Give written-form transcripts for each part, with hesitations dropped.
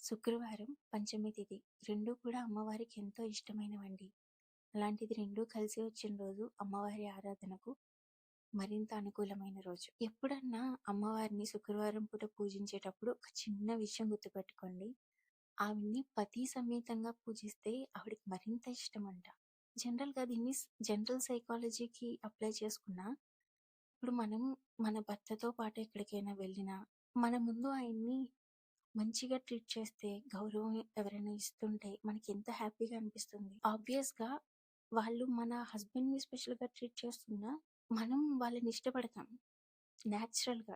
శుక్రవారం, పంచమి తిథి 2 కూడా అమ్మవారికి ఎంతో ఇష్టమైనవండి. అలాంటిది 2 కలిసి వచ్చిన రోజు అమ్మవారి ఆరాధనకు మరింత అనుకూలమైన రోజు. ఎప్పుడన్నా అమ్మవారిని శుక్రవారం పూట పూజించేటప్పుడు ఒక చిన్న విషయం గుర్తుపెట్టుకోండి. ఆవిడ్ని పతి సమేతంగా పూజిస్తే ఆవిడకి మరింత ఇష్టమంట. జనరల్‌గా దీన్ని జనరల్ సైకాలజీకి అప్లై చేసుకున్నా, ఇప్పుడు మనం మన భర్తతో పాటు ఎక్కడికైనా వెళ్ళినా, మన ముందు ఆయన్ని మంచిగా ట్రీట్ చేస్తే, గౌరవం ఎవరైనా ఇస్తుంటే మనకెంత హ్యాపీగా అనిపిస్తుంది. ఆబ్వియస్‌గా వాళ్ళు మన హస్బెండ్‌ని స్పెషల్‌గా ట్రీట్ చేస్తున్నా, మనం వాళ్ళని ఇష్టపడతాం.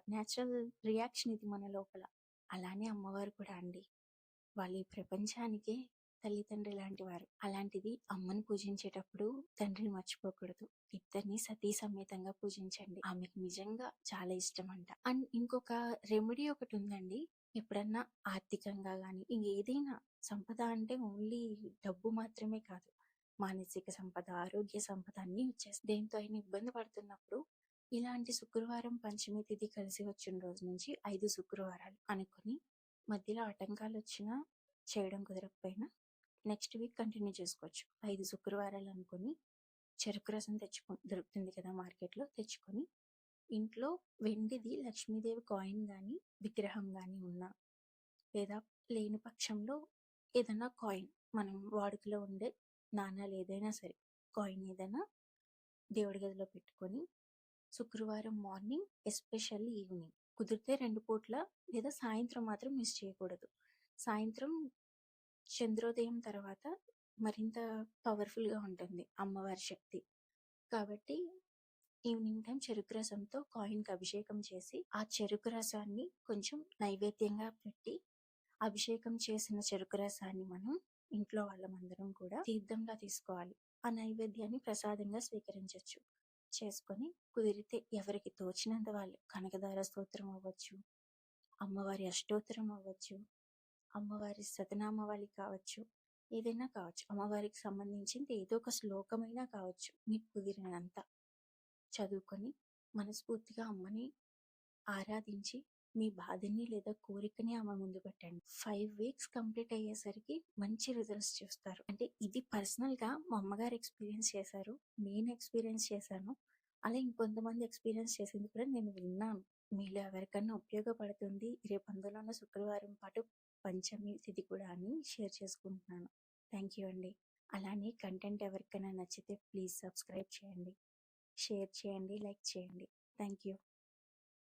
నేచురల్ రియాక్షన్ ఇది మన లోపల. అలానే అమ్మవారు కూడా అండి. వాళ్ళు ఈ ప్రపంచానికే తల్లిదండ్రి లాంటివారు. అలాంటిది అమ్మని పూజించేటప్పుడు తండ్రిని మర్చిపోకూడదు. ఇద్దరిని సతీ సమేతంగా పూజించండి. ఆమెకు నిజంగా చాలా ఇష్టమంట. అండ్ ఇంకొక రెమెడీ ఒకటుందండి. ఎప్పుడన్నా ఆర్థికంగా గానీ, ఇంకేదైనా సంపద అంటే ఓన్లీ డబ్బు మాత్రమే కాదు. మానసిక సంపద, ఆరోగ్య సంపద అన్నీ వచ్చేస్తాయి. దేంతో అయినా ఇబ్బంది పడుతున్నప్పుడు ఇలాంటి శుక్రవారం, పంచమి తిథి కలిసి వచ్చిన రోజు నుంచి 5 శుక్రవారాలు అనుకుని, మధ్యలో ఆటంకాలొచ్చినా, చేయడం కుదరకపోయినా నెక్స్ట్ వీక్ కంటిన్యూ చేసుకోవచ్చు. 5 శుక్రవారాలు అనుకుని చెరుకు రసం దొరుకుతుంది కదా మార్కెట్‌లో, తెచ్చుకొని ఇంట్లో వెండిది లక్ష్మీదేవి కాయిన్ గానీ, విగ్రహం గానీ ఉన్నా, లేదా లేని పక్షంలో ఏదన్నా కాయిన్ మనం వాడుకలో ఉండే నాణాలు ఏదైనా సరే, కాయిన్ ఏదైనా దేవుడి గదిలో పెట్టుకొని శుక్రవారం మార్నింగ్ ఎస్పెషల్లీ ఈవినింగ్ కుదిరితే 2 పూట్ల లేదా సాయంత్రం మాత్రం మిస్ చేయకూడదు. సాయంత్రం చంద్రోదయం తర్వాత మరింత పవర్‌ఫుల్‌గా ఉంటుంది అమ్మవారి శక్తి. కాబట్టి ఈవినింగ్ టైం చెరుకు రసంతో కాయిన్‌కి అభిషేకం చేసి, ఆ చెరుకు రసాన్ని కొంచెం నైవేద్యంగా పెట్టి, అభిషేకం చేసిన చెరుకు రసాన్ని మనం ఇంట్లో వాళ్ళమందరం కూడా తీర్థంగా తీసుకోవాలి. ఆ నైవేద్యాన్ని ప్రసాదంగా స్వీకరించొచ్చు. చేసుకొని కుదిరితే ఎవరికి తోచినంత వాళ్ళు కనకదార స్తోత్రం అవ్వచ్చు, అమ్మవారి అష్టోత్తరం అవ్వచ్చు, అమ్మవారి సతనామావళి కావచ్చు, ఏదైనా కావచ్చు. అమ్మవారికి సంబంధించింది ఏదో ఒక శ్లోకమైనా కావచ్చు. మీకు కుదిరినంత చదువుకొని మనస్ఫూర్తిగా అమ్మని ఆరాధించి, మీ బాధని లేదా కోరికని ఆమె ముందు పెట్టండి. 5 వీక్స్ కంప్లీట్ అయ్యేసరికి మంచి రిజల్ట్స్ చూస్తారు. అంటే ఇది పర్సనల్‌గా మా అమ్మగారు ఎక్స్‌పీరియన్స్ చేశారు. నేను ఎక్స్‌పీరియన్స్ చేశాను. అలా ఇంకొంతమంది ఎక్స్‌పీరియన్స్ చేసింది కూడా నేను విన్నాను. మీలో ఎవరికన్నా ఉపయోగపడుతుంది రేపు అందులో ఉన్న శుక్రవారం పాటు పంచమి తిథి కూడా అని షేర్ చేసుకుంటున్నాను. థ్యాంక్ యూ అండి. అలానే కంటెంట్ ఎవరికైనా నచ్చితే ప్లీజ్ సబ్స్క్రైబ్ చేయండి, షేర్ చేయండి, లైక్ చేయండి. Thank you.